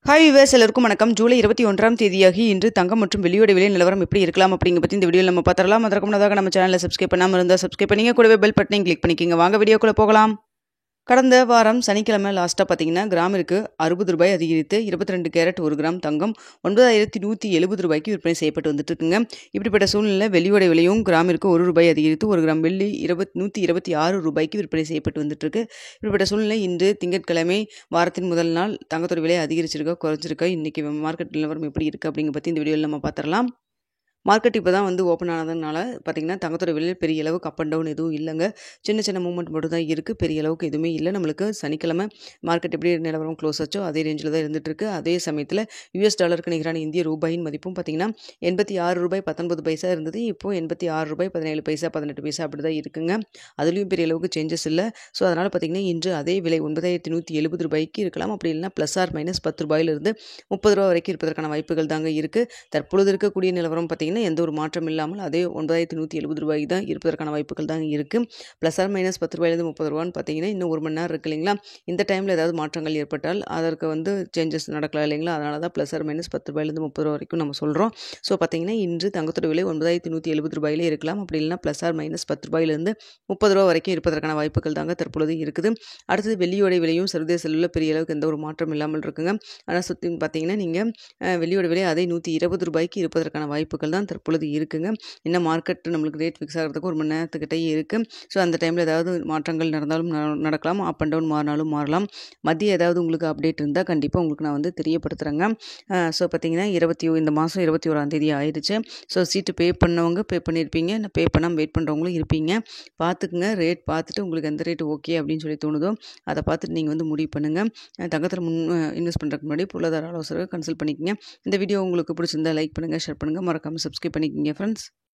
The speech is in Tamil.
ஹாய் வியூவர்ஸ், எல்லாருக்கும் வணக்கம். ஜூலை 21ஆம் தேதியாகி இன்று தங்கம் மற்றும் வெள்ளியோட விலை நிலவரம் எப்படி இருக்கலாம் அப்படிங்க பற்றி இந்த வீடியோவில் நம்ம பார்த்துடலாம். அதற்கு முன்னதாக நம்ம சேனலை சப்ஸ்கிரைப் பண்ணாமல் இருந்தால் சப்ஸ்கிரைப் பண்ணிங்க, கூடவே பெல் பட்டனையும் கிளிக் பண்ணிக்கோங்க. வாங்க வீடியோக்குள்ளே போகலாம். கடந்த வாரம் சனிக்கிழமை லாஸ்ட்டாக பார்த்தீங்கன்னா கிராமிற்கு ₹60 அதிகரித்து 22 கேரட் 1 கிராம் தங்கம் 9170 ரூபாய்க்கு விற்பனை செய்யப்பட்டு வந்துட்டு இருக்குங்க. இப்படிப்பட்ட சூழ்நிலை வெள்ளியோட விலையும் கிராமிற்கு ₹1 அதிகரித்து 1 கிராம் வெள்ளி 126 ரூபாய்க்கு விற்பனை செய்யப்பட்டு வந்துட்டு இருக்கு. இப்படிப்பட்ட சூழ்நிலை இன்று திங்கட்கிழமை வாரத்தின் முதல் நாள் தங்கத்தோட விலை அதிகரிச்சிருக்கா குறைஞ்சிருக்கா, இன்னைக்கு மார்க்கெட் நிலவரம் எப்படி இருக்குது அப்படிங்க பற்றி இந்த வீடியோவில் நம்ம பார்த்துடலாம். மார்க்கெட் இப்போ தான் ஓப்பன் ஆனதுனால பார்த்தீங்கன்னா தங்கத்தோட விலையில் பெரிய அளவுக்கு அப் அண்ட் டவுன் எதுவும் இல்லைங்க. சின்ன சின்ன மூவ்மெண்ட் மட்டும் தான் இருக்குது. பெரிய அளவுக்கு எதுவுமே இல்லை. நம்மளுக்கு சனிக்கிழமை மார்க்கெட் எப்படி நிலவரம் க்ளோஸ் ஆச்சோ அதே ரேஞ்சில் தான் இருந்துகிட்ருக்கு. அதே சமயத்தில் US டாலருக்கு நிகரான இந்திய ரூபாயின் மதிப்பும் பார்த்தீங்கன்னா ₹86.19 இருந்தது. இப்போது ₹86.17 18 அப்படி தான் இருக்குங்க. அதுலேயும் பெரிய அளவுக்கு சேஞ்சஸ் இல்லை. ஸோ அதனால் பார்த்தீங்கன்னா இன்று அதே விலை ₹9170 ரூபாய்க்கு இருக்கலாம். அப்படி இல்லைனா ப்ளஸ் ஆர் மைனஸ் ₹10 ₹30 வரைக்கும் இருப்பதற்கான வாய்ப்புகள் தாங்க இருக்குது. தற்பொழுது இருக்கக்கூடிய நிலவரம் பார்த்தீங்கன்னா எந்த ஒரு மாற்றம் இல்லாமல் அதே ₹9170 தான் இருப்பதற்கான வாய்ப்புகள் தான் இருக்குது. ப்ளஸ் ஆர் மைனஸ் ₹10 ₹30 பார்த்தீங்கன்னா இன்னும் 1 மணி நேரம் இருக்குது இல்லைங்களா. இந்த டைமில் ஏதாவது மாற்றங்கள் ஏற்பட்டால் அதற்கு சேஞ்சஸ் நடக்கலாம் இல்லைங்களா. அதனால தான் ப்ளஸ் ஆர் மைனஸ் ₹10 ₹30 வரைக்கும் நம்ம சொல்கிறோம். ஸோ பார்த்தீங்கன்னா இன்று தங்கத்தோட விலை ₹9170 இருக்கலாம். அப்படி இல்லைனா ப்ளஸ் ஆர் மைனஸ் ₹10 ₹30 வரைக்கும் இருப்பதற்கான வாய்ப்புகள் தாங்க தற்பொழுது இருக்குது. அடுத்தது வெள்ளியோட விலையும் சர்வதேச அளவில் பெரிய அளவுக்கு எந்த ஒரு மாற்றம் இல்லாமல் இருக்குங்க. ஆனால் சுற்றி பார்த்தீங்கன்னா நீங்கள் வெள்ளியோட விலை அதே ₹120 இருப்பதற்கான வாய்ப்புகள் தான் தற்பொழுது இருக்குங்க. இன்னும் மார்க்கெட் நம்மளுக்கு ரேட் ஃபிக்ஸ் ஆகிறதுக்கு 1 மணி நேரத்துக்கிட்டே இருக்குது. ஸோ அந்த டைமில் ஏதாவது மாற்றங்கள் நடந்தாலும் நடக்கலாம். அப் அண்ட் டவுன் மாறினாலும் மாறலாம். மதியம் ஏதாவது உங்களுக்கு அப்டேட் இருந்தால் கண்டிப்பாக உங்களுக்கு நான் தெரியப்படுத்துகிறேங்க. ஸோ பார்த்தீங்கன்னா இந்த மாதம் 21ஆம் தேதி ஆயிடுச்சு. ஸோ சீட்டு பே பண்ணவங்க பே பண்ணியிருப்பீங்க, பே பண்ணாமல் வெயிட் பண்ணுறவங்களும் இருப்பீங்க. பார்த்துக்குங்க. ரேட் பார்த்துட்டு உங்களுக்கு எந்த ரேட் ஓகே அப்படின்னு சொல்லி தோணுதோ அதை பார்த்துட்டு நீங்கள் முடிவு பண்ணுங்கள். தங்கத்தில் இன்வெஸ்ட் பண்ணுறதுக்கு முன்னாடி பொருளாதார ஆலோசகரை கன்சல்ட் பண்ணிக்கங்க. இந்த வீடியோ உங்களுக்கு பிடிச்சிருந்தா லைக் பண்ணுங்கள், ஷேர் பண்ணுங்கள், மறக்காமல் சப்ஸ்கிரைப் பண்ணிக்கங்க ஃப்ரெண்ட்ஸ்.